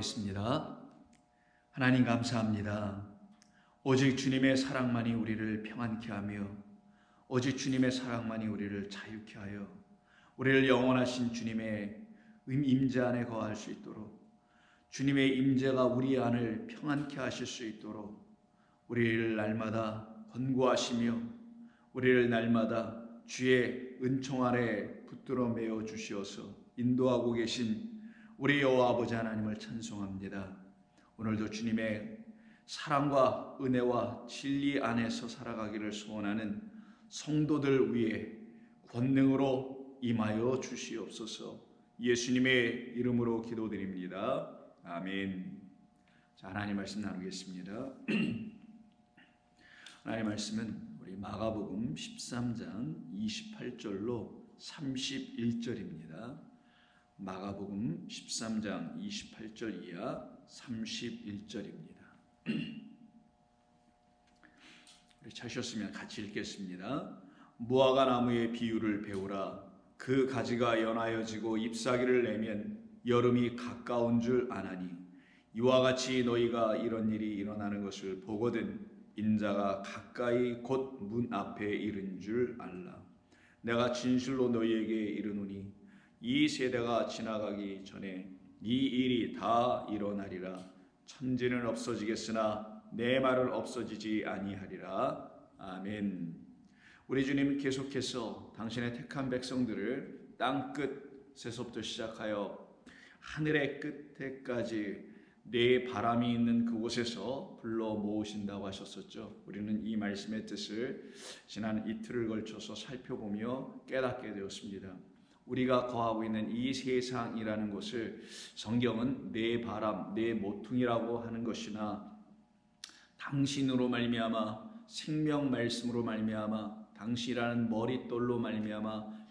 기도하겠습니다. 하나님 감사합니다. 오직 주님의 사랑만이 우리를 평안케 하며 오직 주님의 사랑만이 우리를 자유케 하여 우리를 영원하신 주님의 임재 안에 거할 수 있도록, 주님의 임재가 우리 안을 평안케 하실 수 있도록 우리를 날마다 권고하시며 우리를 날마다 주의 은총 아래 붙들어 메어 주시어서 인도하고 계신 우리 여호와 아버지 하나님을 찬송합니다. 오늘도 주님의 사랑과 은혜와 진리 안에서 살아가기를 소원하는 성도들 위해 권능으로 임하여 주시옵소서. 예수님의 이름으로 기도드립니다. 아멘. 자, 하나님 말씀 나누겠습니다. 하나님 말씀은 우리 마가복음 13장 28절로 31절입니다. 마가복음 13장 28절 이하 31절입니다. 우리 찾으셨으면 같이 읽겠습니다. 무화과 나무의 비유를 배우라. 그 가지가 연하여지고 잎사귀를 내면 여름이 가까운 줄 아나니, 이와 같이 너희가 이런 일이 일어나는 것을 보거든 인자가 가까이 곧 문 앞에 이른 줄 알라. 내가 진실로 너희에게 이르노니 이 세대가 지나가기 전에 이 일이 다 일어나리라. 천지는 없어지겠으나 내 말은 없어지지 아니하리라. 아멘. 우리 주님 계속해서 당신의 택한 백성들을 땅 끝에서부터 시작하여 하늘의 끝에까지 내 바람이 있는 그곳에서 불러 모으신다고 하셨었죠. 우리는 이 말씀의 뜻을 지난 이틀을 걸쳐서 살펴보며 깨닫게 되었습니다. 우리가 거하고 있는 이 세상이라는 것을 성경은 내 바람, 내 모퉁이라고 하는 것이나, 당신으로 말미암아 생명 말씀으로 말미암아 당신이라는 머릿돌로 말미암아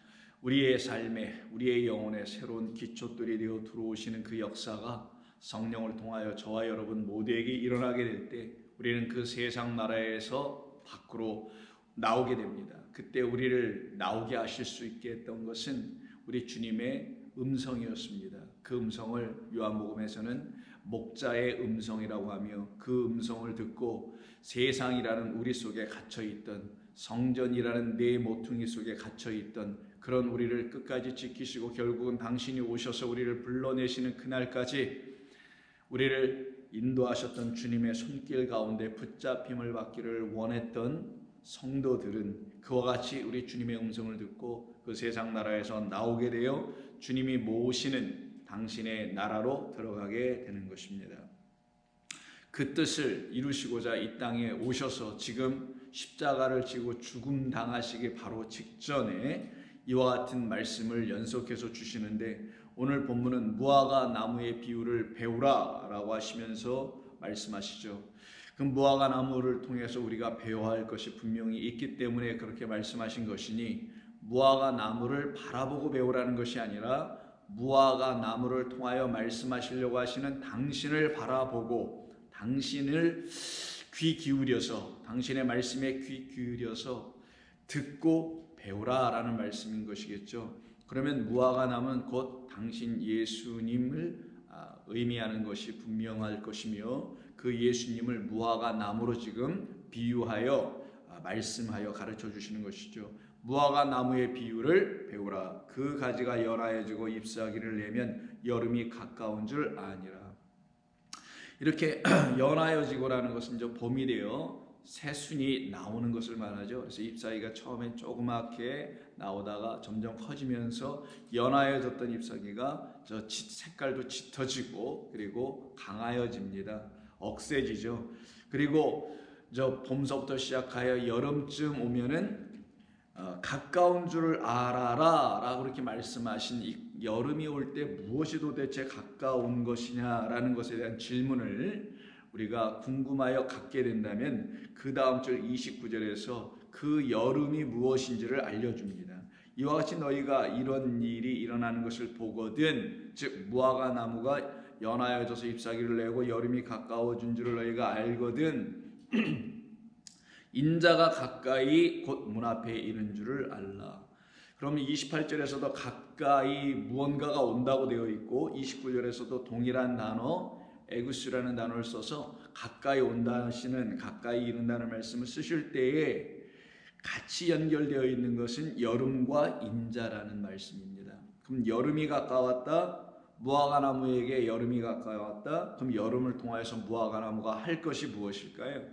우리의 삶에, 우리의 영혼에 새로운 기초들이 되어 들어오시는 그 역사가 성령을 통하여 저와 여러분 모두에게 일어나게 될 때 우리는 그 세상 나라에서 밖으로 나오게 됩니다. 그때 우리를 나오게 하실 수 있게 했던 것은 우리 주님의 음성이었습니다. 그 음성을 요한복음에서는 목자의 음성이라고 하며, 그 음성을 듣고 세상이라는 우리 속에 갇혀있던, 성전이라는 내 모퉁이 속에 갇혀있던 그런 우리를 끝까지 지키시고 결국은 당신이 오셔서 우리를 불러내시는 그날까지 우리를 인도하셨던 주님의 손길 가운데 붙잡힘을 받기를 원했던 성도들은 그와 같이 우리 주님의 음성을 듣고 그 세상 나라에서 나오게 되어 주님이 모으시는 당신의 나라로 들어가게 되는 것입니다. 그 뜻을 이루시고자 이 땅에 오셔서 지금 십자가를 지고 죽음 당하시기 바로 직전에 이와 같은 말씀을 연속해서 주시는데, 오늘 본문은 무화과 나무의 비유를 배우라 라고 하시면서 말씀하시죠. 그 무화과 나무를 통해서 우리가 배워야 할 것이 분명히 있기 때문에 그렇게 말씀하신 것이니, 무화과 나무를 바라보고 배우라는 것이 아니라 무화과 나무를 통하여 말씀하시려고 하시는 당신을 바라보고 당신을 귀 기울여서, 당신의 말씀에 귀 기울여서 듣고 배우라 라는 말씀인 것이겠죠. 그러면 무화과 나무는 곧 당신 예수님을 의미하는 것이 분명할 것이며, 그 예수님을 무화과 나무로 지금 비유하여 말씀하여 가르쳐 주시는 것이죠. 무화과 나무의 비유를 배우라. 그 가지가 연하여지고 잎사귀를 내면 여름이 가까운 줄 아니라. 이렇게 연하여지고라는 것은 이제 봄이 되어 새순이 나오는 것을 말하죠. 그래서 잎사귀가 처음엔 조그맣게 나오다가 점점 커지면서 연하여졌던 잎사귀가 저 색깔도 짙어지고 그리고 강하여집니다. 억세지죠. 그리고 저 봄서부터 시작하여 여름쯤 오면은 가까운 줄 알아라 라고 그렇게 말씀하신 이 여름이 올 때 무엇이 도대체 가까운 것이냐라는 것에 대한 질문을 우리가 궁금하여 갖게 된다면 그 다음 절 29절에서 그 여름이 무엇인지를 알려줍니다. 이와 같이 너희가 이런 일이 일어나는 것을 보거든, 즉 무화과 나무가 연하여져서 잎사귀를 내고 여름이 가까워진 줄을 너희가 알거든 인자가 가까이 곧 문 앞에 이른 줄을 알라. 그러면 28절에서도 가까이 무언가가 온다고 되어 있고 29절에서도 동일한 단어 에구스라는 단어를 써서 가까이 온다시는 가까이 이른다는 말씀을 쓰실 때에 같이 연결되어 있는 것은 여름과 인자라는 말씀입니다. 그럼 여름이 가까웠다. 무화과나무에게 여름이 가까웠다. 그럼 여름을 통하여서 무화과나무가 할 것이 무엇일까요?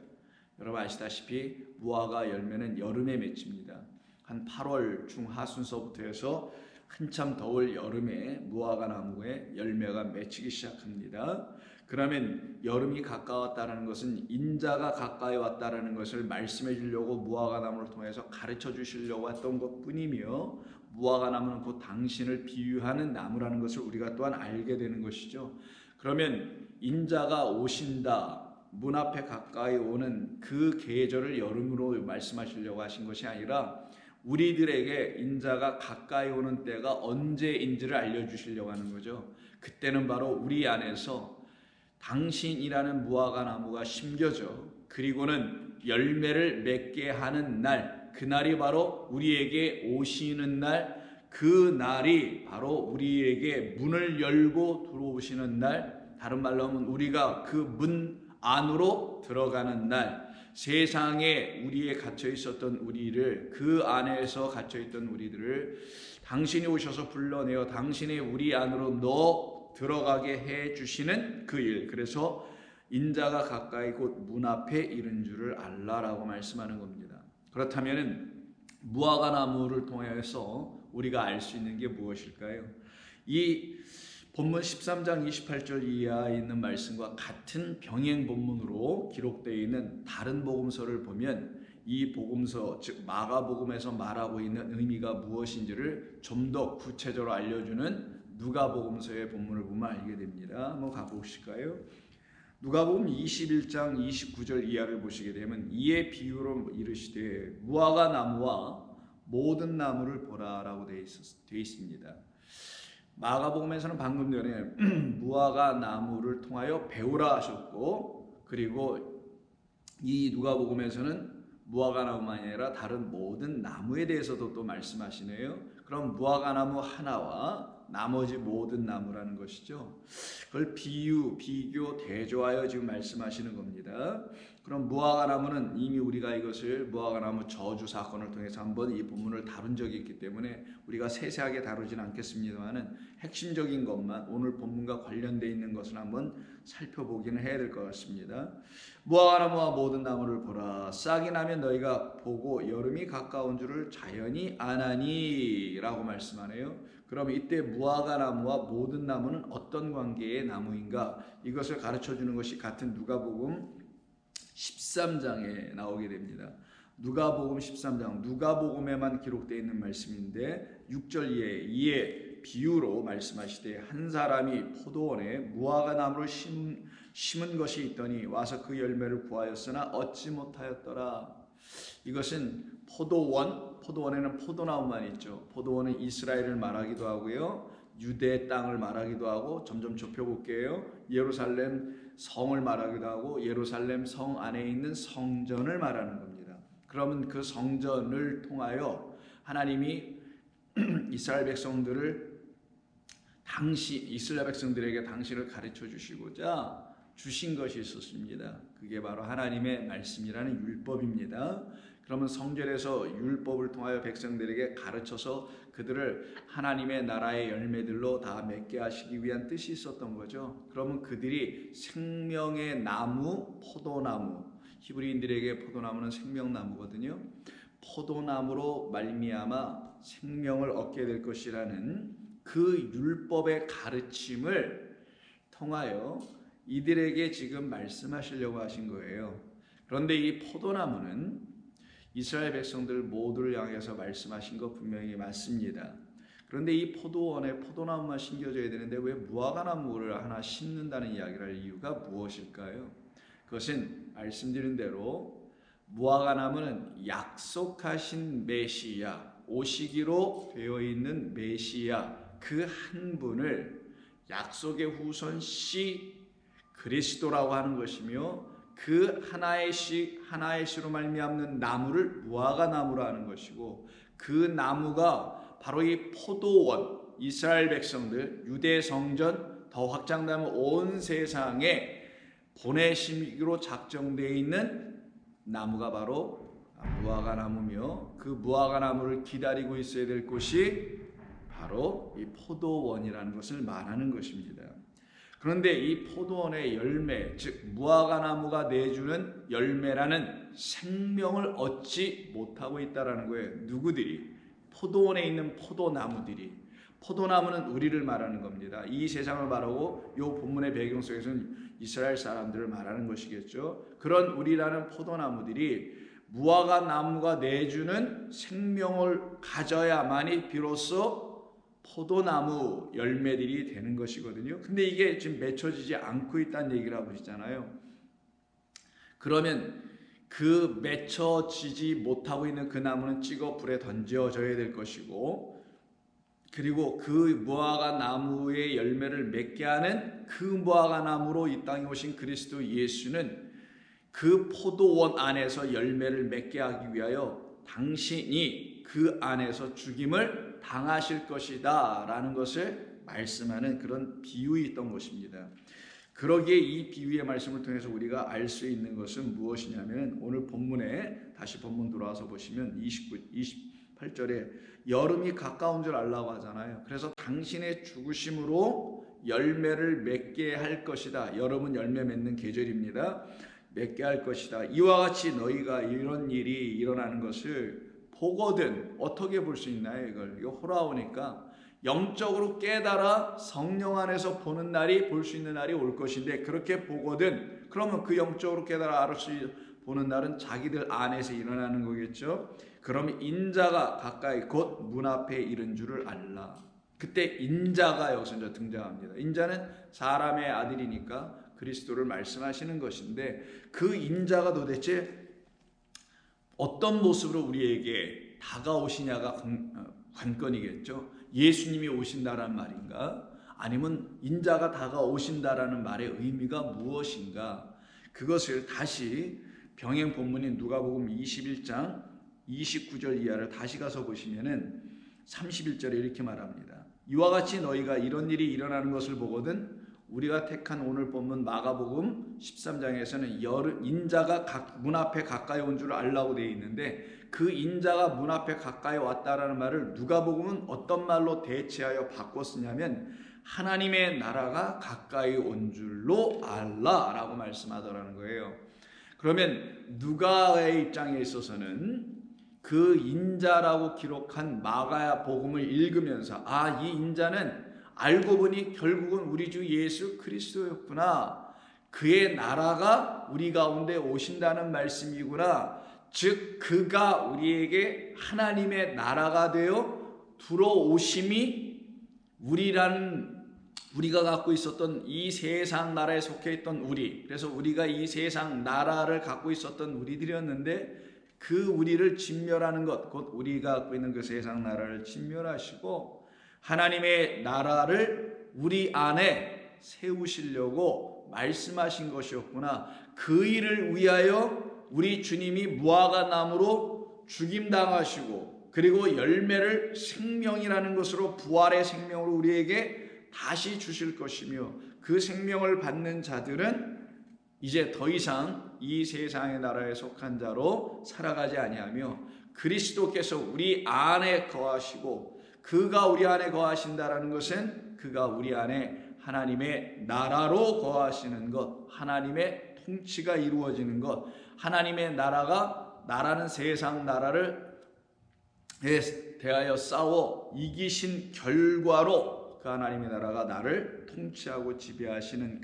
여러분 아시다시피 무화과 열매는 여름에 맺힙니다. 한 8월 중하순서부터 해서 한참 더울 여름에 무화과나무에 열매가 맺히기 시작합니다. 그러면 여름이 가까웠다는 것은 인자가 가까이 왔다는 것을 말씀해 주려고 무화과나무를 통해서 가르쳐 주시려고 했던 것뿐이며, 무화과나무는 곧 당신을 비유하는 나무라는 것을 우리가 또한 알게 되는 것이죠. 그러면 인자가 오신다, 문 앞에 가까이 오는 그 계절을 여름으로 말씀하시려고 하신 것이 아니라 우리들에게 인자가 가까이 오는 때가 언제인지를 알려주시려고 하는 거죠. 그때는 바로 우리 안에서 당신이라는 무화과나무가 심겨져 그리고는 열매를 맺게 하는 날, 그날이 바로 우리에게 오시는 날, 그 날이 바로 우리에게 문을 열고 들어오시는 날, 다른 말로 하면 우리가 그 문 안으로 들어가는 날, 세상에 우리에 갇혀 있었던 우리를, 그 안에서 갇혀 있던 우리들을 당신이 오셔서 불러내어 당신이 우리 안으로 넣어 들어가게 해 주시는 그 일, 그래서 인자가 가까이 곧 문 앞에 이른 줄을 알라라고 말씀하는 겁니다. 그렇다면 무화과나무를 통해서 우리가 알 수 있는 게 무엇일까요? 이 본문 13장 28절 이하에 있는 말씀과 같은 병행 본문으로 기록되어 있는 다른 복음서를 보면 이 복음서, 즉 마가복음에서 말하고 있는 의미가 무엇인지를 좀 더 구체적으로 알려주는 누가복음서의 본문을 보면 알게 됩니다. 한번 가보실까요? 누가복음 21장 29절 이하를 보시게 되면 이에 비유로 이르시되 무화과 나무와 모든 나무를 보라라고 되어 있습니다. 마가복음에서는 방금 전에 무화과 나무를 통하여 배우라 하셨고, 그리고 이 누가복음에서는 무화과 나무만이 아니라 다른 모든 나무에 대해서도 또 말씀하시네요. 그럼 무화과 나무 하나와 나머지 모든 나무라는 것이죠. 그걸 비유, 비교, 대조하여 지금 말씀하시는 겁니다. 그럼 무화과 나무는 이미 우리가 이것을 무화과 나무 저주 사건을 통해서 한번 이 본문을 다룬 적이 있기 때문에 우리가 세세하게 다루지는 않겠습니다만은 핵심적인 것만, 오늘 본문과 관련되어 있는 것을 한번 살펴보기는 해야 될 것 같습니다. 무화과 나무와 모든 나무를 보라. 싹이 나면 너희가 보고 여름이 가까운 줄을 자연히 아나니 라고 말씀하네요. 그럼 이때 무화과 나무와 모든 나무는 어떤 관계의 나무인가? 이것을 가르쳐 주는 것이 같은 누가복음 13장에 나오게 됩니다. 누가복음 13장, 누가복음에만 기록되어 있는 말씀인데 6절 이에 비유로 말씀하시되 한 사람이 포도원에 무화과 나무를 심은 것이 있더니 와서 그 열매를 구하였으나 얻지 못하였더라. 이것은 포도원에는 포도나무만 있죠. 포도원은 이스라엘을 말하기도 하고요, 유대 땅을 말하기도 하고, 점점 좁혀볼게요, 예루살렘 성을 말하기도 하고 예루살렘 성 안에 있는 성전을 말하는 겁니다. 그러면 그 성전을 통하여 하나님이 이스라엘 백성들에게 당신을 가르쳐 주시고자 주신 것이 있었습니다. 그게 바로 하나님의 말씀이라는 율법입니다. 그러면 성전에서 율법을 통하여 백성들에게 가르쳐서 그들을 하나님의 나라의 열매들로 다 맺게 하시기 위한 뜻이 있었던 거죠. 그러면 그들이 생명의 나무, 포도나무, 히브리인들에게 포도나무는 생명나무거든요. 포도나무로 말미암아 생명을 얻게 될 것이라는 그 율법의 가르침을 통하여 이들에게 지금 말씀하시려고 하신 거예요. 그런데 이 포도나무는 이스라엘 백성들 모두를 향해서 말씀하신 것 분명히 맞습니다. 그런데 이 포도원에 포도나무만 심겨져야 되는데 왜 무화과 나무를 하나 심는다는 이야기를 할 이유가 무엇일까요? 그것은 말씀드린 대로 무화과 나무는 약속하신 메시아, 오시기로 되어 있는 메시아, 그 한 분을 약속의 후손 씨 그리스도라고 하는 것이며, 그 하나의 씨로 말미암는 나무를 무화과 나무라 하는 것이고, 그 나무가 바로 이 포도원, 이스라엘 백성들, 유대 성전, 더 확장되면 온 세상에 보내시기로 작정되어 있는 나무가 바로 무화과 나무며, 그 무화과 나무를 기다리고 있어야 될 곳이 바로 이 포도원이라는 것을 말하는 것입니다. 그런데 이 포도원의 열매, 즉 무화과 나무가 내주는 열매라는 생명을 얻지 못하고 있다라는 거예요. 누구들이? 포도원에 있는 포도나무들이. 포도나무는 우리를 말하는 겁니다. 이 세상을 말하고 이 본문의 배경 속에서는 이스라엘 사람들을 말하는 것이겠죠. 그런 우리라는 포도나무들이 무화과 나무가 내주는 생명을 가져야만이 비로소 포도나무 열매들이 되는 것이거든요. 근데 이게 지금 맺혀지지 않고 있다는 얘기를 하고 있잖아요. 그러면 그 맺혀지지 못하고 있는 그 나무는 찍어 불에 던져져야 될 것이고, 그리고 그 무화과 나무의 열매를 맺게 하는 그 무화과 나무로 이 땅에 오신 그리스도 예수는 그 포도원 안에서 열매를 맺게 하기 위하여 당신이 그 안에서 죽임을 당하실 것이다 라는 것을 말씀하는 그런 비유였던 것입니다. 그러기에 이 비유의 말씀을 통해서 우리가 알 수 있는 것은 무엇이냐면, 오늘 본문에 다시 본문 돌아와서 보시면 28절에 여름이 가까운 줄 알라고 하잖아요. 그래서 당신의 죽으심으로 열매를 맺게 할 것이다. 여름은 열매 맺는 계절입니다. 맺게 할 것이다. 이와 같이 너희가 이런 일이 일어나는 것을 보거든. 어떻게 볼 수 있나요? 이거 호라오니까 영적으로 깨달아 성령 안에서 보는 날이, 볼 수 있는 날이 올 것인데, 그렇게 보거든. 그러면 그 영적으로 깨달아 알을 수 보는 날은 자기들 안에서 일어나는 거겠죠. 그러면 인자가 가까이 곧 문 앞에 이른 줄을 알라. 그때 인자가 여기서 이제 등장합니다. 인자는 사람의 아들이니까 그리스도를 말씀하시는 것인데, 그 인자가 도대체 어떤 모습으로 우리에게 다가오시냐가 관건이겠죠. 예수님이 오신다라는 말인가? 아니면 인자가 다가오신다라는 말의 의미가 무엇인가? 그것을 다시 병행 본문인 누가복음 21장 29절 이하를 다시 가서 보시면은 31절에 이렇게 말합니다. 이와 같이 너희가 이런 일이 일어나는 것을 보거든. 우리가 택한 오늘 본문 마가복음 13장에서는 인자가 문 앞에 가까이 온 줄 알라고 되어 있는데, 그 인자가 문 앞에 가까이 왔다라는 말을 누가복음은 어떤 말로 대체하여 바꿔 쓰냐면 하나님의 나라가 가까이 온 줄로 알라라고 말씀하더라는 거예요. 그러면 누가의 입장에 있어서는 그 인자라고 기록한 마가복음을 읽으면서, 아, 이 인자는 알고 보니 결국은 우리 주 예수 그리스도였구나. 그의 나라가 우리 가운데 오신다는 말씀이구나. 즉 그가 우리에게 하나님의 나라가 되어 들어오심이 우리가 갖고 있었던 이 세상 나라에 속해 있던 우리, 그래서 우리가 이 세상 나라를 갖고 있었던 우리들이었는데, 그 우리를 진멸하는 것, 곧 우리가 갖고 있는 그 세상 나라를 진멸하시고 하나님의 나라를 우리 안에 세우시려고 말씀하신 것이었구나. 그 일을 위하여 우리 주님이 무화과 나무로 죽임당하시고, 그리고 열매를 생명이라는 것으로, 부활의 생명으로 우리에게 다시 주실 것이며, 그 생명을 받는 자들은 이제 더 이상 이 세상의 나라에 속한 자로 살아가지 아니하며 그리스도께서 우리 안에 거하시고, 그가 우리 안에 거하신다라는 것은 그가 우리 안에 하나님의 나라로 거하시는 것, 하나님의 통치가 이루어지는 것, 하나님의 나라는 세상 나라를 대하여 싸워 이기신 결과로 그 하나님의 나라가 나를 통치하고 지배하시는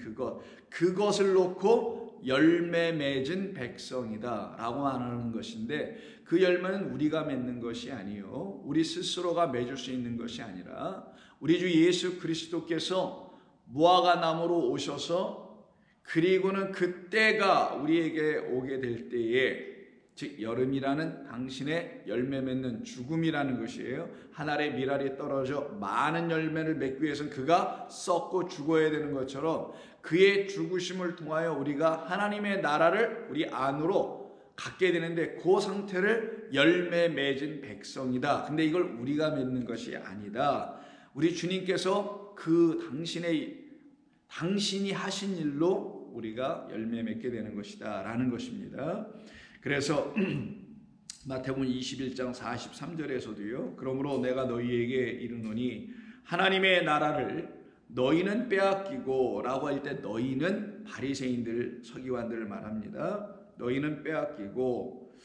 그것을 놓고 열매 맺은 백성이다 라고 말하는 것인데, 그 열매는 우리가 맺는 것이 아니요, 우리 스스로가 맺을 수 있는 것이 아니라 우리 주 예수 그리스도께서 무화과 나무로 오셔서, 그리고는 그때가 우리에게 오게 될 때에, 즉 여름이라는 당신의 열매 맺는 죽음이라는 것이에요. 한 알의 밀알이 떨어져 많은 열매를 맺기 위해서는 그가 썩고 죽어야 되는 것처럼, 그의 죽으심을 통하여 우리가 하나님의 나라를 우리 안으로 갖게 되는데, 그 상태를 열매 맺은 백성이다. 근데 이걸 우리가 맺는 것이 아니다. 우리 주님께서 그 당신의 당신이 하신 일로 우리가 열매 맺게 되는 것이다 라는 것입니다. 그래서 마태복음 21장 43절에서도요. 그러므로 내가 너희에게 이르노니 하나님의 나라를 너희는 빼앗기고 라고 할 때 너희는 바리새인들 서기관들을 말합니다. 너희는 빼앗기고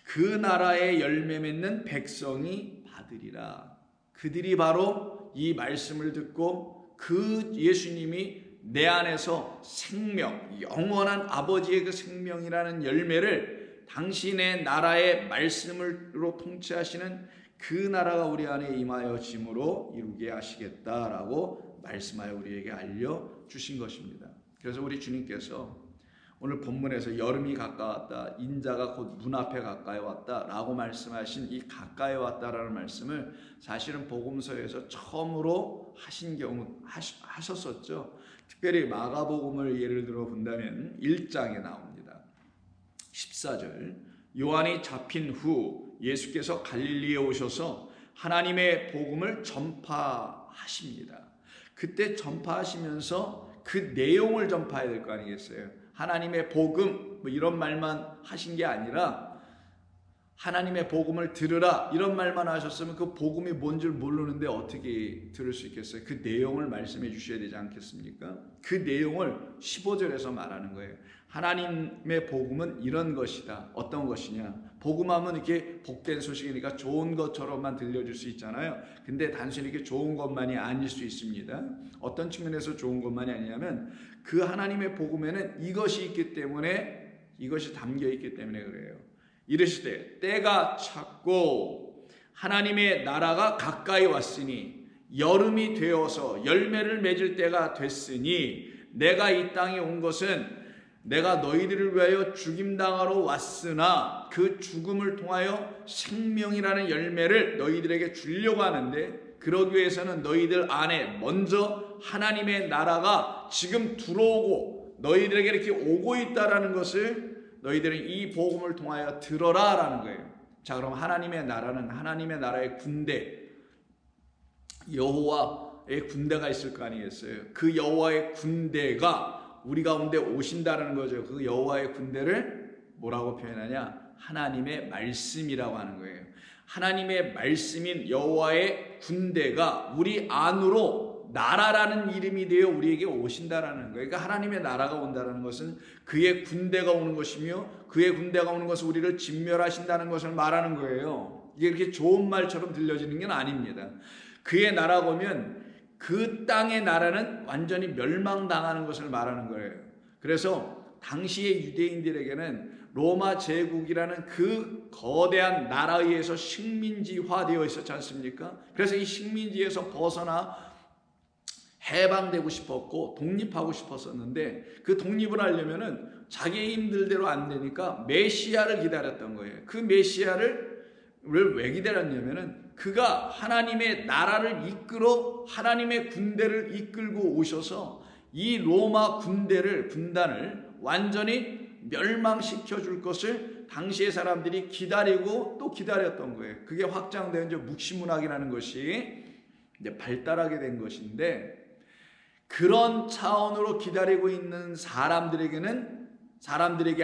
그 나라의 열매 맺는 백성이 받으리라. 그들이 바로 이 말씀을 듣고 그 예수님이 내 안에서 생명, 영원한 아버지의 그 생명이라는 열매를 당신의 나라의 말씀으로 통치하시는 그 나라가 우리 안에 임하여 짐으로 이루게 하시겠다라고 말씀하여 우리에게 알려주신 것입니다. 그래서 우리 주님께서 오늘 본문에서 여름이 가까웠다, 인자가 곧 문 앞에 가까이 왔다 라고 말씀하신 이 가까이 왔다라는 말씀을 사실은 복음서에서 처음으로 하셨었죠. 특별히 마가복음을 예를 들어 본다면 1장에 나옵니다. 14절, 요한이 잡힌 후 예수께서 갈릴리에 오셔서 하나님의 복음을 전파하십니다. 그때 전파하시면서 그 내용을 전파해야 될 거 아니겠어요? 하나님의 복음 뭐 이런 말만 하신 게 아니라 하나님의 복음을 들으라 이런 말만 하셨으면 그 복음이 뭔 줄 모르는데 어떻게 들을 수 있겠어요? 그 내용을 말씀해 주셔야 되지 않겠습니까? 그 내용을 15절에서 말하는 거예요. 하나님의 복음은 이런 것이다. 어떤 것이냐? 복음하면 이렇게 복된 소식이니까 좋은 것처럼만 들려줄 수 있잖아요. 근데 단순히 이렇게 좋은 것만이 아닐 수 있습니다. 어떤 측면에서 좋은 것만이 아니냐면 그 하나님의 복음에는 이것이 있기 때문에, 이것이 담겨 있기 때문에 그래요. 이르시되 때가 찼고 하나님의 나라가 가까이 왔으니 여름이 되어서 열매를 맺을 때가 됐으니 내가 이 땅에 온 것은 내가 너희들을 위하여 죽임당하러 왔으나 그 죽음을 통하여 생명이라는 열매를 너희들에게 주려고 하는데, 그러기 위해서는 너희들 안에 먼저 하나님의 나라가 지금 들어오고 너희들에게 이렇게 오고 있다라는 것을 너희들은 이 복음을 통하여 들어라 라는 거예요. 자, 그럼 하나님의 나라는 하나님의 나라의 군대, 여호와의 군대가 있을 거 아니겠어요? 그 여호와의 군대가 우리 가운데 오신다는 거죠. 그 여호와의 군대를 뭐라고 표현하냐? 하나님의 말씀이라고 하는 거예요. 하나님의 말씀인 여호와의 군대가 우리 안으로 나라라는 이름이 되어 우리에게 오신다라는 거예요. 그러니까 하나님의 나라가 온다는 것은 그의 군대가 오는 것이며 그의 군대가 오는 것은 우리를 진멸하신다는 것을 말하는 거예요. 이게 이렇게 좋은 말처럼 들려지는 건 아닙니다. 그의 나라가 오면 그 땅의 나라는 완전히 멸망당하는 것을 말하는 거예요. 그래서 당시의 유대인들에게는 로마 제국이라는 그 거대한 나라에 의해서 식민지화되어 있었지 않습니까? 그래서 이 식민지에서 벗어나 해방되고 싶었고 독립하고 싶었었는데 그 독립을 하려면은 자기 힘들대로 안 되니까 메시아를 기다렸던 거예요. 그 메시아를 왜 기다렸냐면은 그가 하나님의 나라를 이끌어 하나님의 군대를 이끌고 오셔서 이 로마 군단을 완전히 멸망시켜 줄 것을 당시의 사람들이 기다리고 또 기다렸던 거예요. 그게 확장된 이제 묵시문학이라는 것이 이제 발달하게 된 것인데, 그런 차원으로 기다리고 있는 사람들에게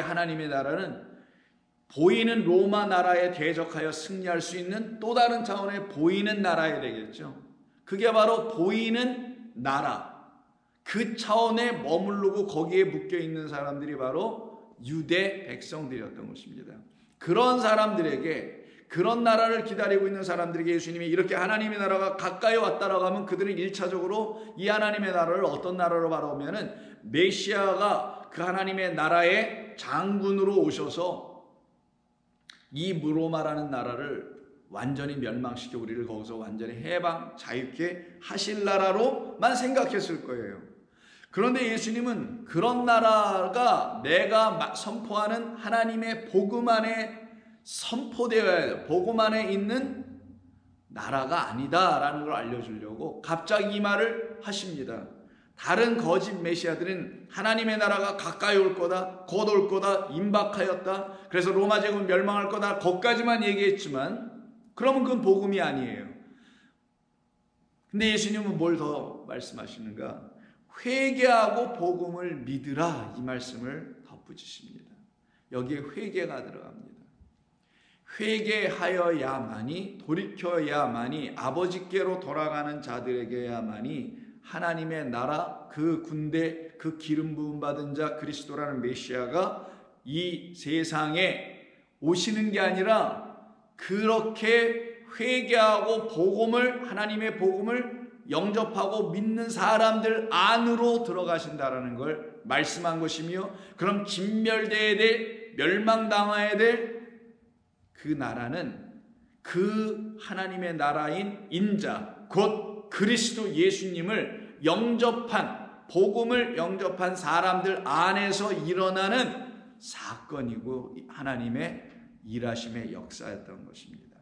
하나님의 나라는 보이는 로마 나라에 대적하여 승리할 수 있는 또 다른 차원의 보이는 나라야 되겠죠. 그게 바로 보이는 나라, 그 차원에 머무르고 거기에 묶여 있는 사람들이 바로 유대 백성들이었던 것입니다. 그런 사람들에게, 그런 나라를 기다리고 있는 사람들에게 예수님이 이렇게 하나님의 나라가 가까이 왔다라고 하면 그들은 1차적으로 이 하나님의 나라를 어떤 나라로 바라보면은 메시아가 그 하나님의 나라의 장군으로 오셔서 이 로마라는 나라를 완전히 멸망시켜 우리를 거기서 완전히 해방, 자유케 하실 나라로만 생각했을 거예요. 그런데 예수님은 그런 나라가 내가 선포하는 하나님의 복음 안에 선포되어야 해요. 복음 안에 있는 나라가 아니다라는 걸 알려주려고 갑자기 이 말을 하십니다. 다른 거짓 메시아들은 하나님의 나라가 가까이 올 거다, 곧 올 거다, 임박하였다, 그래서 로마 제국은 멸망할 거다, 거기까지만 얘기했지만 그러면 그건 복음이 아니에요. 근데 예수님은 뭘 더 말씀하시는가? 회개하고 복음을 믿으라, 이 말씀을 덧붙이십니다. 여기에 회개가 들어갑니다. 회개하여야만이, 돌이켜야만이, 아버지께로 돌아가는 자들에게야만이 하나님의 나라, 그 군대, 그 기름 부음 받은 자 그리스도라는 메시아가 이 세상에 오시는 게 아니라, 그렇게 회개하고 복음을, 하나님의 복음을 영접하고 믿는 사람들 안으로 들어가신다라는 걸 말씀한 것이며, 그럼 진멸되어야 될, 멸망당해야 될 그 나라는 그 하나님의 나라인 인자, 곧 그리스도 예수님을 영접한, 복음을 영접한 사람들 안에서 일어나는 사건이고 하나님의 일하심의 역사였던 것입니다.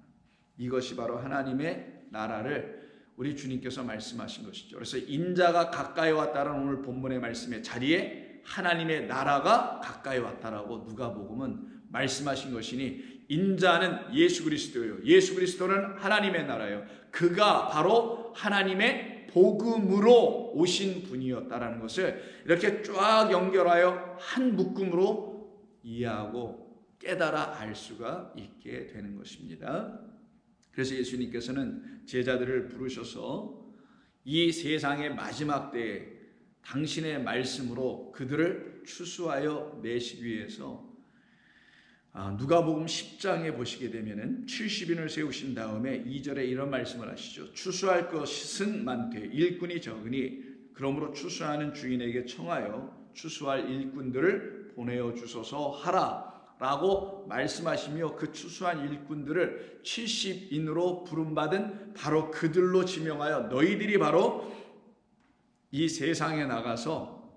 이것이 바로 하나님의 나라를 우리 주님께서 말씀하신 것이죠. 그래서 인자가 가까이 왔다라는 오늘 본문의 말씀의 자리에 하나님의 나라가 가까이 왔다라고 누가복음은 말씀하신 것이니, 인자는 예수 그리스도예요. 예수 그리스도는 하나님의 나라예요. 그가 바로 하나님의 복음으로 오신 분이었다라는 것을 이렇게 쫙 연결하여 한 묶음으로 이해하고 깨달아 알 수가 있게 되는 것입니다. 그래서 예수님께서는 제자들을 부르셔서 이 세상의 마지막 때에 당신의 말씀으로 그들을 추수하여 내시기 위해서 누가복음 10장에 보시게 되면은 70인을 세우신 다음에 2절에 이런 말씀을 하시죠. 추수할 것은 많되 일꾼이 적으니 그러므로 추수하는 주인에게 청하여 추수할 일꾼들을 보내어 주소서 하라 라고 말씀하시며, 그 추수한 일꾼들을 70인으로 부름받은 바로 그들로 지명하여 너희들이 바로 이 세상에 나가서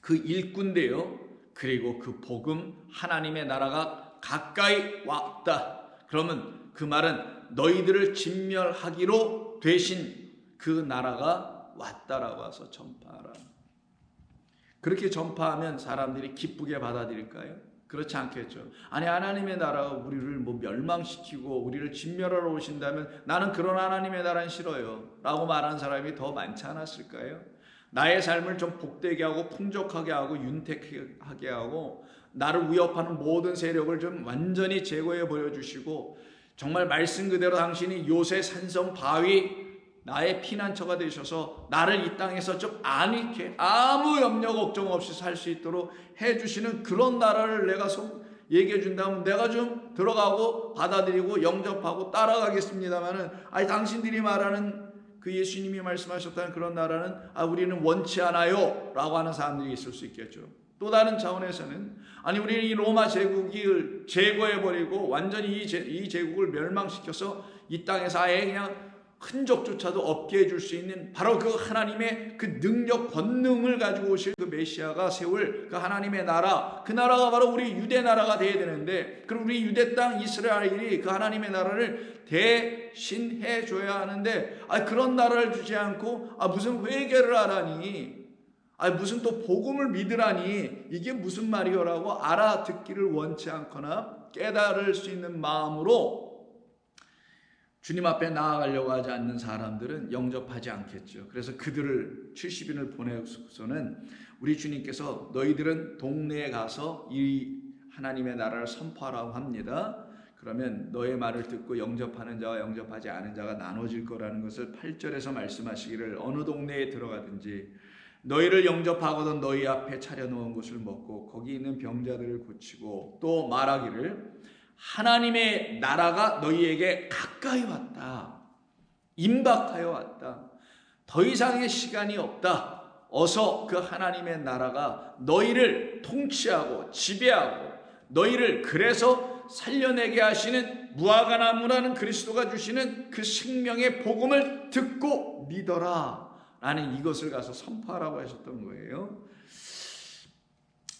그 일꾼되어, 그리고 그 복음, 하나님의 나라가 가까이 왔다. 그러면 그 말은 너희들을 진멸하기로 되신 그 나라가 왔다라고 해서 전파하라. 그렇게 전파하면 사람들이 기쁘게 받아들일까요? 그렇지 않겠죠. 아니, 하나님의 나라가 우리를 멸망시키고 우리를 진멸하러 오신다면 나는 그런 하나님의 나라는 싫어요 라고 말하는 사람이 더 많지 않았을까요? 나의 삶을 좀 복되게 하고 풍족하게 하고 윤택하게 하고 나를 위협하는 모든 세력을 좀 완전히 제거해 버려주시고, 정말 말씀 그대로 당신이 요새 산성 바위 나의 피난처가 되셔서 나를 이 땅에서 좀 안익해, 아무 염려 걱정 없이 살 수 있도록 해주시는 그런 나라를 내가 얘기해 준다면 내가 좀 들어가고 받아들이고 영접하고 따라가겠습니다만은, 아니 당신들이 말하는 그 예수님이 말씀하셨다는 그런 나라는 우리는 원치 않아요 라고 하는 사람들이 있을 수 있겠죠. 또 다른 차원에서는 아니 우리는 이 로마 제국을 제거해버리고 완전히 이 제국을 멸망시켜서 이 땅에서 아예 그냥 흔적조차도 없게 해줄 수 있는 바로 그 하나님의 그 능력 권능을 가지고 오실 그 메시아가 세울 그 하나님의 나라, 그 나라가 바로 우리 유대 나라가 되어야 되는데, 그럼 우리 유대 땅 이스라엘이 그 하나님의 나라를 대신해 줘야 하는데 그런 나라를 주지 않고 무슨 회개를 하라니, 무슨 또 복음을 믿으라니, 이게 무슨 말이요라고 알아듣기를 원치 않거나 깨달을 수 있는 마음으로 주님 앞에 나아가려고 하지 않는 사람들은 영접하지 않겠죠. 그래서 그들을 70인을 보내서는 우리 주님께서 너희들은 동네에 가서 이 하나님의 나라를 선포하라고 합니다. 그러면 너의 말을 듣고 영접하는 자와 영접하지 않은 자가 나눠질 거라는 것을 8절에서 말씀하시기를, 어느 동네에 들어가든지 너희를 영접하거든 너희 앞에 차려놓은 것을 먹고 거기 있는 병자들을 고치고, 또 말하기를 하나님의 나라가 너희에게 가까이 왔다, 임박하여 왔다, 더 이상의 시간이 없다, 어서 그 하나님의 나라가 너희를 통치하고 지배하고 너희를 그래서 살려내게 하시는 무화과나무라는 그리스도가 주시는 그 생명의 복음을 듣고 믿어라 라는 이것을 가서 선포하라고 하셨던 거예요.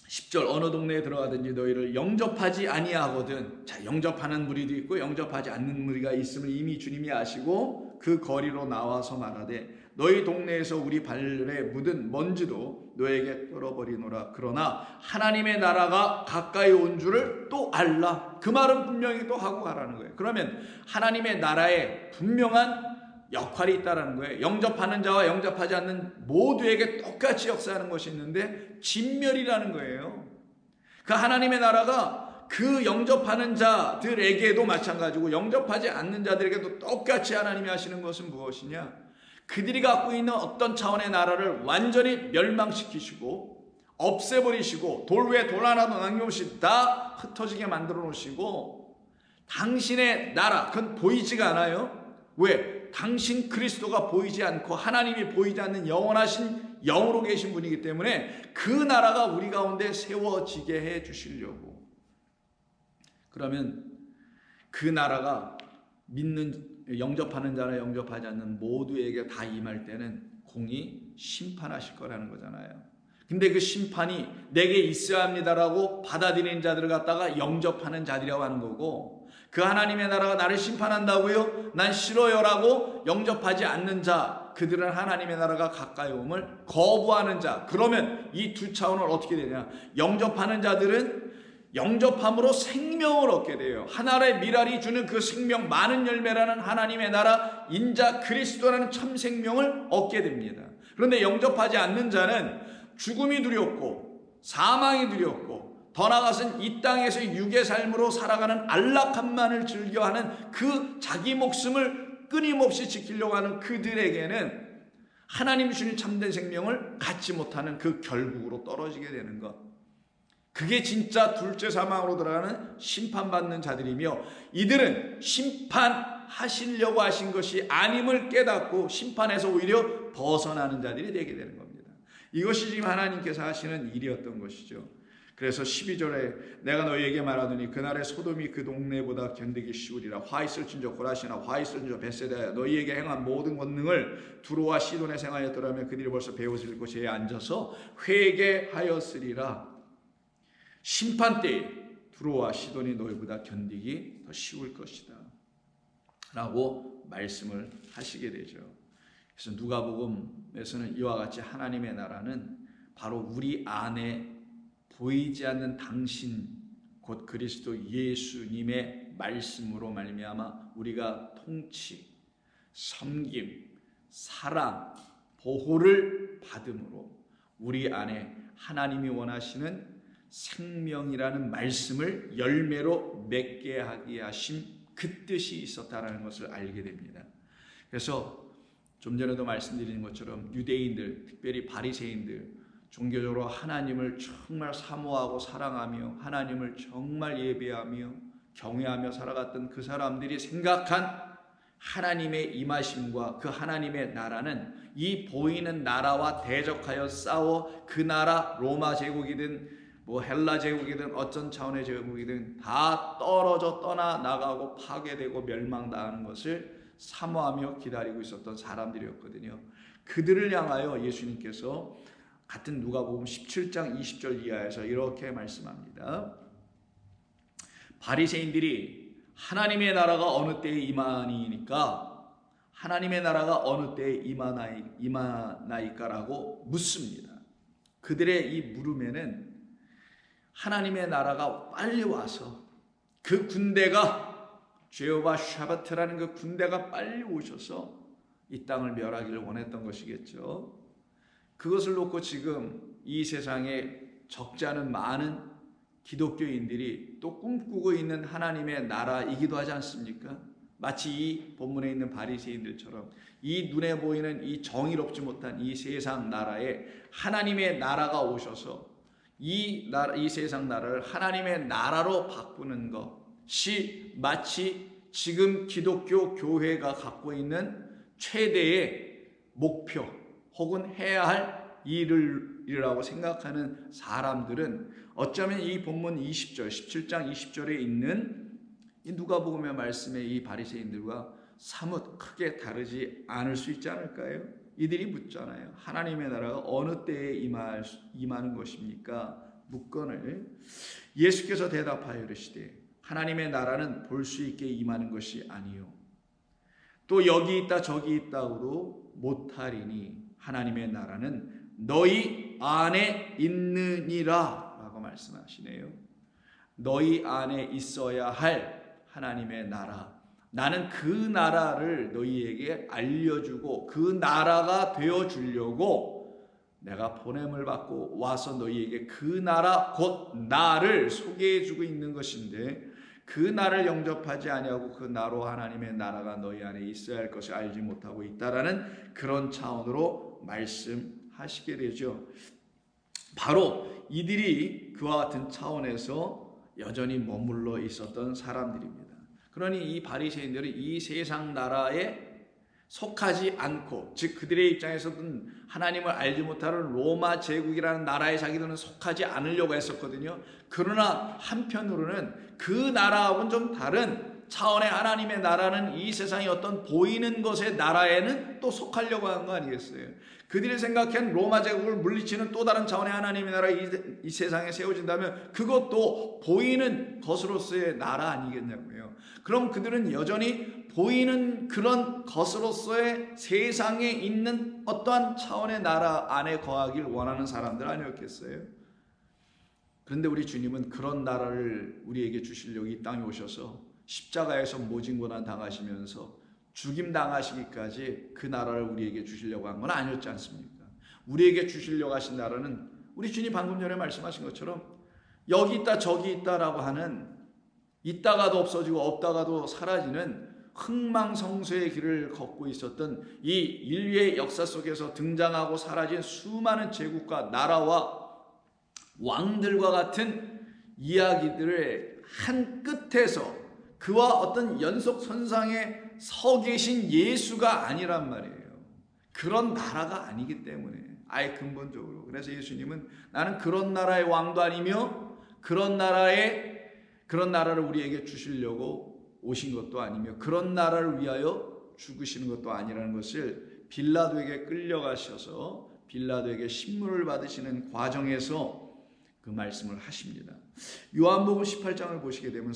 10절 어느 동네에 들어가든지 너희를 영접하지 아니하거든. 자, 영접하는 무리도 있고 영접하지 않는 무리가 있음을 이미 주님이 아시고 그 거리로 나와서 말하되 너희 동네에서 우리 발에 묻은 먼지도 너에게 떨어버리노라. 그러나 하나님의 나라가 가까이 온 줄을 또 알라. 그 말은 분명히 또 하고 가라는 거예요. 그러면 하나님의 나라의 분명한 역할이 있다는 거예요. 영접하는 자와 영접하지 않는 모두에게 똑같이 역사하는 것이 있는데 진멸이라는 거예요. 그 하나님의 나라가 그 영접하는 자들에게도 마찬가지고 영접하지 않는 자들에게도 똑같이 하나님이 하시는 것은 무엇이냐? 그들이 갖고 있는 어떤 차원의 나라를 완전히 멸망시키시고 없애버리시고 돌 위에 돌 하나도 남김없이 다 흩어지게 만들어 놓으시고 당신의 나라, 그건 보이지가 않아요. 왜? 당신 그리스도가 보이지 않고 하나님이 보이지 않는 영원하신 영으로 계신 분이기 때문에 그 나라가 우리 가운데 세워지게 해 주시려고. 그러면 그 나라가 영접하는 자나 영접하지 않는 모두에게 다 임할 때는 공의 심판하실 거라는 거잖아요. 근데 그 심판이 내게 있어야 합니다라고 받아들이는 자들을 갖다가 영접하는 자들이라고 하는 거고, 그 하나님의 나라가 나를 심판한다고요? 난 싫어요라고 영접하지 않는 자, 그들은 하나님의 나라가 가까이 옴을 거부하는 자. 그러면 이 두 차원을 어떻게 되냐? 영접하는 자들은 영접함으로 생명을 얻게 돼요. 하나의 미랄이 주는 그 생명, 많은 열매라는 하나님의 나라 인자 그리스도라는 참 생명을 얻게 됩니다. 그런데 영접하지 않는 자는 죽음이 두렵고 사망이 두렵고 더 나아가서는 이 땅에서 육의 삶으로 살아가는 안락함만을 즐겨하는 그 자기 목숨을 끊임없이 지키려고 하는 그들에게는 하나님 주신 참된 생명을 갖지 못하는 그 결국으로 떨어지게 되는 것. 그게 진짜 둘째 사망으로 들어가는 심판받는 자들이며, 이들은 심판하시려고 하신 것이 아님을 깨닫고 심판에서 오히려 벗어나는 자들이 되게 되는 겁니다. 이것이 지금 하나님께서 하시는 일이었던 것이죠. 그래서 12절에 내가 너희에게 말하더니 그날의 소돔이 그 동네보다 견디기 쉬우리라. 화 있을진저 고라시나 화 있을진저 벳세다야. 너희에게 행한 모든 권능을 두로와 시돈에 행하였더라면 그들이 벌써 배옷을 입고 제에 앉아서 회개하였으리라. 심판 때에 두로와 시돈이 너희보다 견디기 더 쉬울 것이다 라고 말씀을 하시게 되죠. 그래서 누가복음에서는 이와 같이 하나님의 나라는 바로 우리 안에 보이지 않는 당신 곧 그리스도 예수님의 말씀으로 말미암아 우리가 통치, 섬김, 사랑, 보호를 받음으로 우리 안에 하나님이 원하시는 생명이라는 말씀을 열매로 맺게 하게 하신 그 뜻이 있었다는 것을 알게 됩니다. 그래서 좀 전에도 말씀드린 것처럼 유대인들, 특별히 바리새인들, 종교적으로 하나님을 정말 사모하고 사랑하며 하나님을 정말 예배하며 경외하며 살아갔던 그 사람들이 생각한 하나님의 임하심과 그 하나님의 나라는 이 보이는 나라와 대적하여 싸워 그 나라 로마 제국이든 헬라 제국이든 어떤 차원의 제국이든 다 떨어져 떠나가고 파괴되고 멸망당하는 것을 사모하며 기다리고 있었던 사람들이었거든요. 그들을 향하여 예수님께서 같은 누가복음 17장 20절 이하에서 이렇게 말씀합니다. 바리새인들이 하나님의 나라가 어느 때에 임하니까 하나님의 나라가 어느 때에 임하나이까라고 묻습니다. 그들의 이 물음에는 하나님의 나라가 빨리 와서 그 군대가 제호바 샤바트라는 그 군대가 빨리 오셔서 이 땅을 멸하기를 원했던 것이겠죠. 그것을 놓고 지금 이 세상에 적지 않은 많은 기독교인들이 또 꿈꾸고 있는 하나님의 나라이기도 하지 않습니까? 마치 이 본문에 있는 바리새인들처럼 이 눈에 보이는 이 정의롭지 못한 이 세상 나라에 하나님의 나라가 오셔서 이 세상 나라를 하나님의 나라로 바꾸는 것이 마치 지금 기독교 교회가 갖고 있는 최대의 목표 혹은 해야 할 일이라고 생각하는 사람들은 어쩌면 이 본문 20절, 17장 20절에 있는 이 누가복음의 말씀의 이 바리새인들과 사뭇 크게 다르지 않을 수 있지 않을까요? 이들이 묻잖아요. 하나님의 나라가 어느 때에 임하는 것입니까? 묻건을 예수께서 대답하여 이르시되 하나님의 나라는 볼 수 있게 임하는 것이 아니요 또 여기 있다 저기 있다고도 못하리니 하나님의 나라는 너희 안에 있느니라 라고 말씀하시네요. 너희 안에 있어야 할 하나님의 나라, 나는 그 나라를 너희에게 알려주고 그 나라가 되어주려고 내가 보냄을 받고 와서 너희에게 그 나라 곧 나를 소개해주고 있는 것인데 그 나를 영접하지 아니하고 그 나로 하나님의 나라가 너희 안에 있어야 할 것을 알지 못하고 있다라는 그런 차원으로 말씀하시게 되죠. 바로 이들이 그와 같은 차원에서 여전히 머물러 있었던 사람들입니다. 그러니 이 바리새인들은 이 세상 나라에 속하지 않고, 즉 그들의 입장에서는 하나님을 알지 못하는 로마 제국이라는 나라에 자기들은 속하지 않으려고 했었거든요. 그러나 한편으로는 그 나라하고는 좀 다른 차원의 하나님의 나라는 이 세상의 어떤 보이는 것의 나라에는 또 속하려고 하는 거 아니겠어요? 그들이 생각한 로마 제국을 물리치는 또 다른 차원의 하나님의 나라 이 세상에 세워진다면 그것도 보이는 것으로서의 나라 아니겠냐고요. 그럼 그들은 여전히 보이는 그런 것으로서의 세상에 있는 어떠한 차원의 나라 안에 거하길 원하는 사람들 아니었겠어요? 그런데 우리 주님은 그런 나라를 우리에게 주시려고 이 땅에 오셔서 십자가에서 모진고난 당하시면서 죽임 당하시기까지 그 나라를 우리에게 주시려고 한 건 아니었지 않습니까? 우리에게 주시려고 하신 나라는 우리 주님 방금 전에 말씀하신 것처럼 여기 있다 저기 있다라고 하는 있다가도 없어지고 없다가도 사라지는 흥망성쇠의 길을 걷고 있었던 이 인류의 역사 속에서 등장하고 사라진 수많은 제국과 나라와 왕들과 같은 이야기들의 한 끝에서 그와 어떤 연속선상에 서 계신 예수가 아니란 말이에요. 그런 나라가 아니기 때문에 아예 근본적으로. 그래서 예수님은 나는 그런 나라의 왕도 아니며 그런 나라를 우리에게 주시려고 오신 것도 아니며 그런 나라를 위하여 죽으시는 것도 아니라는 것을 빌라도에게 끌려가셔서 빌라도에게 신문을 받으시는 과정에서 그 말씀을 하십니다. 요한복음 18장을 보시게 되면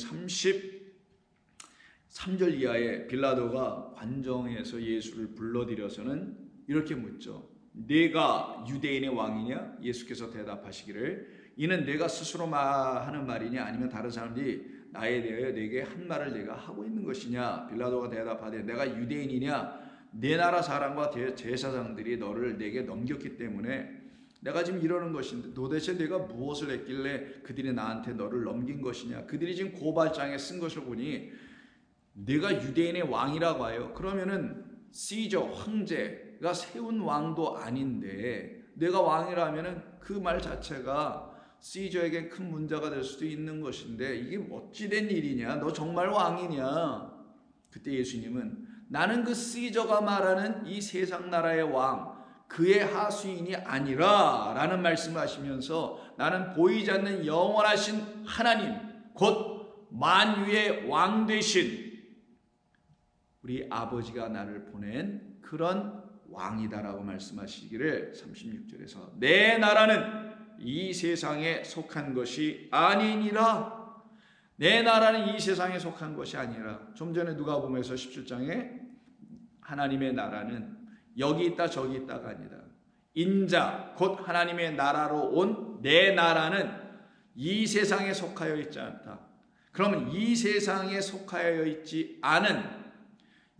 33절 이하에 빌라도가 관정에서 예수를 불러들여서는 이렇게 묻죠. 네가 유대인의 왕이냐? 예수께서 대답하시기를 이는 내가 스스로 하는 말이냐 아니면 다른 사람들이 나에 대하여 내게 한 말을 내가 하고 있는 것이냐? 빌라도가 대답하되 내가 유대인이냐? 내 나라 사람과 제사장들이 너를 내게 넘겼기 때문에 내가 지금 이러는 것인데 도대체 내가 무엇을 했길래 그들이 나한테 너를 넘긴 것이냐? 그들이 지금 고발장에 쓴 것을 보니 내가 유대인의 왕이라고 하여 그러면은 시저 황제가 세운 왕도 아닌데 내가 왕이라면은 그 말 자체가 시저에게 큰 문제가 될 수도 있는 것인데 이게 어찌된 일이냐? 너 정말 왕이냐? 그때 예수님은 나는 그 시저가 말하는 이 세상 나라의 왕 그의 하수인이 아니라 라는 말씀을 하시면서 나는 보이지 않는 영원하신 하나님 곧 만유의 왕 되신 우리 아버지가 나를 보낸 그런 왕이다라고 말씀하시기를 36절에서 내 나라는 이 세상에 속한 것이 아니니라. 내 나라는 이 세상에 속한 것이 아니라. 좀 전에 누가복음에서 17장에 하나님의 나라는 여기 있다 저기 있다가 아니다. 인자 곧 하나님의 나라로 온 내 나라는 이 세상에 속하여 있지 않다. 그러면 이 세상에 속하여 있지 않은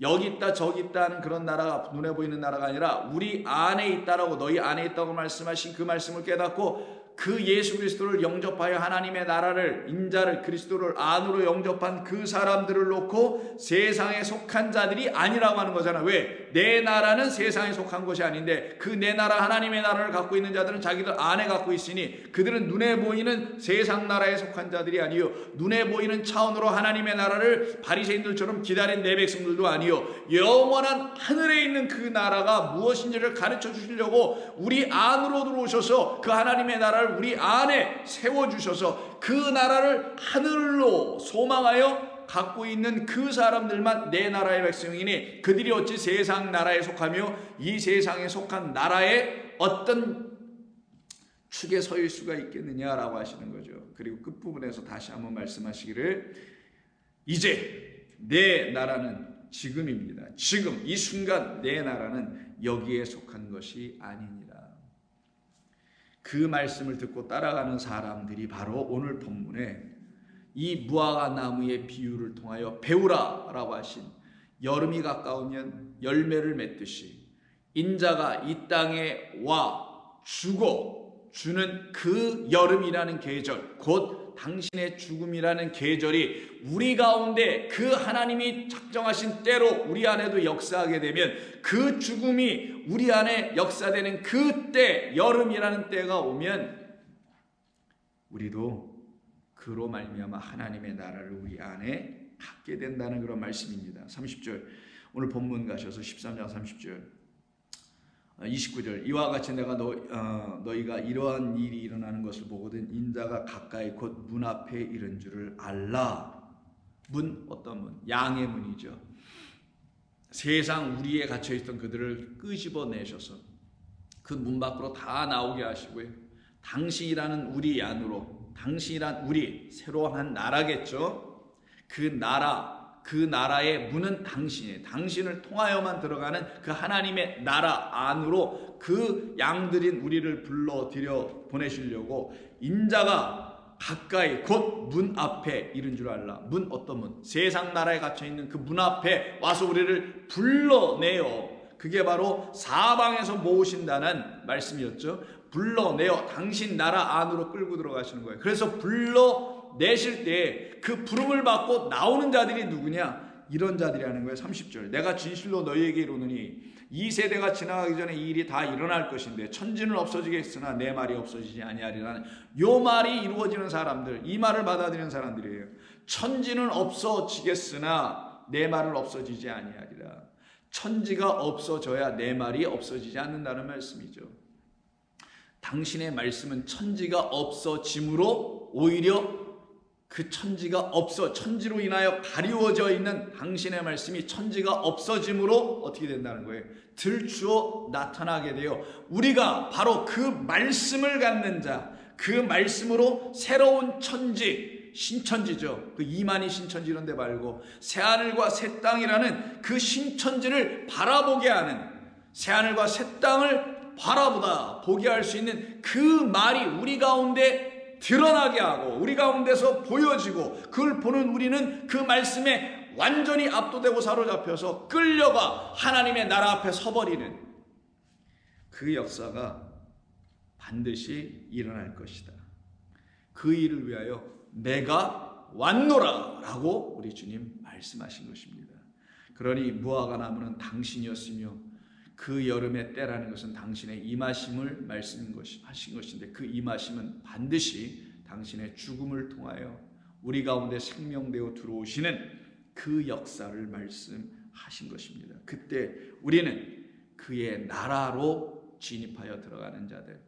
여기 있다 저기 있다는 그런 나라가 눈에 보이는 나라가 아니라 우리 안에 있다라고 너희 안에 있다고 말씀하신 그 말씀을 깨닫고 그 예수 그리스도를 영접하여 하나님의 나라를 인자를 그리스도를 안으로 영접한 그 사람들을 놓고 세상에 속한 자들이 아니라고 하는 거잖아요. 왜? 내 나라는 세상에 속한 것이 아닌데 그 내 나라 하나님의 나라를 갖고 있는 자들은 자기들 안에 갖고 있으니 그들은 눈에 보이는 세상 나라에 속한 자들이 아니요 눈에 보이는 차원으로 하나님의 나라를 바리새인들처럼 기다린 내 백성들도 아니요 영원한 하늘에 있는 그 나라가 무엇인지를 가르쳐 주시려고 우리 안으로 들어오셔서 그 하나님의 나라를 우리 안에 세워주셔서 그 나라를 하늘로 소망하여 갖고 있는 그 사람들만 내 나라의 백성이니 그들이 어찌 세상 나라에 속하며 이 세상에 속한 나라의 어떤 축에 서일 수가 있겠느냐라고 하시는 거죠. 그리고 끝부분에서 다시 한번 말씀하시기를 이제 내 나라는 지금입니다. 지금 이 순간 내 나라는 여기에 속한 것이 아니니라. 그 말씀을 듣고 따라가는 사람들이 바로 오늘 본문에 이 무화과 나무의 비유를 통하여 배우라라고 하신 여름이 가까우면 열매를 맺듯이 인자가 이 땅에 와 죽어 주는 그 여름이라는 계절, 곧 당신의 죽음이라는 계절이 우리 가운데 그 하나님이 작정하신 때로 우리 안에도 역사하게 되면 그 죽음이 우리 안에 역사되는 그때, 여름이라는 때가 오면 우리도 그로 말미암아 하나님의 나라를 우리 안에 갖게 된다는 그런 말씀입니다. 30절 오늘 본문 가셔서 13장 30절 29절 이와 같이 내가 너희가 이러한 일이 일어나는 것을 보거든 인자가 가까이 곧 문 앞에 이른 줄을 알라. 문, 어떤 문? 양의 문이죠. 세상 우리에 갇혀있던 그들을 끄집어내셔서 그 문 밖으로 다 나오게 하시고요. 당신이라는 우리 안으로, 당신이란 우리, 새로운 한 나라겠죠. 그 나라의 문은 당신이에요. 당신을 통하여만 들어가는 그 하나님의 나라 안으로 그 양들인 우리를 불러들여 보내시려고 인자가 가까이 곧 문 앞에 이른 줄 알라. 문, 어떤 문? 세상 나라에 갇혀있는 그 문 앞에 와서 우리를 불러내어, 그게 바로 사방에서 모으신다는 말씀이었죠. 불러내어 당신 나라 안으로 끌고 들어가시는 거예요. 그래서 불러내실 때 그 부름을 받고 나오는 자들이 누구냐? 이런 자들이라는 거예요. 30절 내가 진실로 너희에게 이르노니 이 세대가 지나가기 전에 이 일이 다 일어날 것인데 천지는 없어지겠으나 내 말이 없어지지 아니하리라는 요 말이 이루어지는 사람들, 이 말을 받아들이는 사람들이에요. 천지는 없어지겠으나 내 말은 없어지지 아니하리라. 천지가 없어져야 내 말이 없어지지 않는다는 말씀이죠. 당신의 말씀은 천지가 없어짐으로 오히려 그 천지가 천지로 인하여 가리워져 있는 당신의 말씀이 천지가 없어짐으로 어떻게 된다는 거예요? 들추어 나타나게 되어 우리가 바로 그 말씀을 갖는 자, 그 말씀으로 새로운 천지, 신천지죠. 그 이만희 신천지 이런 데 말고 새하늘과 새 땅이라는 그 신천지를 바라보게 하는, 새하늘과 새 땅을 바라보다 보게 할 수 있는 그 말이 우리 가운데 드러나게 하고 우리 가운데서 보여지고 그걸 보는 우리는 그 말씀에 완전히 압도되고 사로잡혀서 끌려가 하나님의 나라 앞에 서버리는 그 역사가 반드시 일어날 것이다. 그 일을 위하여 내가 왔노라 라고 우리 주님 말씀하신 것입니다. 그러니 무화과 나무는 당신이었으며 그 여름의 때라는 것은 당신의 임하심을 말씀하신 것인데 그 임하심은 반드시 당신의 죽음을 통하여 우리 가운데 생명되어 들어오시는 그 역사를 말씀하신 것입니다. 그때 우리는 그의 나라로 진입하여 들어가는 자들,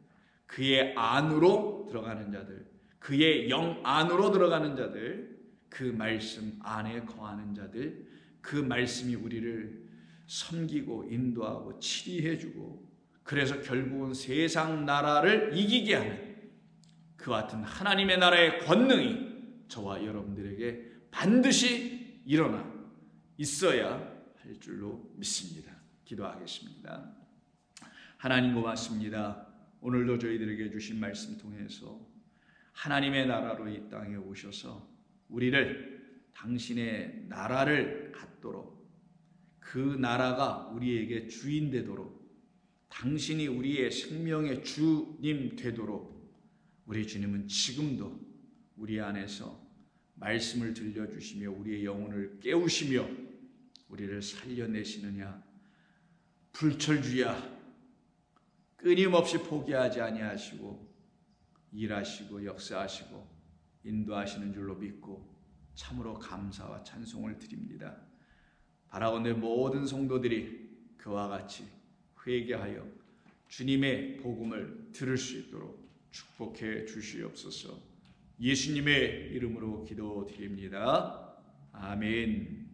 그의 안으로 들어가는 자들, 그의 영 안으로 들어가는 자들, 그 말씀 안에 거하는 자들, 그 말씀이 우리를 섬기고 인도하고 치리해주고 그래서 결국은 세상 나라를 이기게 하는 그 같은 하나님의 나라의 권능이 저와 여러분들에게 반드시 일어나 있어야 할 줄로 믿습니다. 기도하겠습니다. 하나님 고맙습니다. 오늘도 저희들에게 주신 말씀 통해서 하나님의 나라로 이 땅에 오셔서 우리를 당신의 나라를 갖도록 그 나라가 우리에게 주인 되도록 당신이 우리의 생명의 주님 되도록 우리 주님은 지금도 우리 안에서 말씀을 들려주시며 우리의 영혼을 깨우시며 우리를 살려내시느냐. 불철주야 끊임없이 포기하지 아니하시고 일하시고 역사하시고 인도하시는 줄로 믿고 참으로 감사와 찬송을 드립니다. 바라오는 모든 성도들이 그와 같이 회개하여 주님의 복음을 들을 수 있도록 축복해 주시옵소서. 예수님의 이름으로 기도드립니다. 아멘.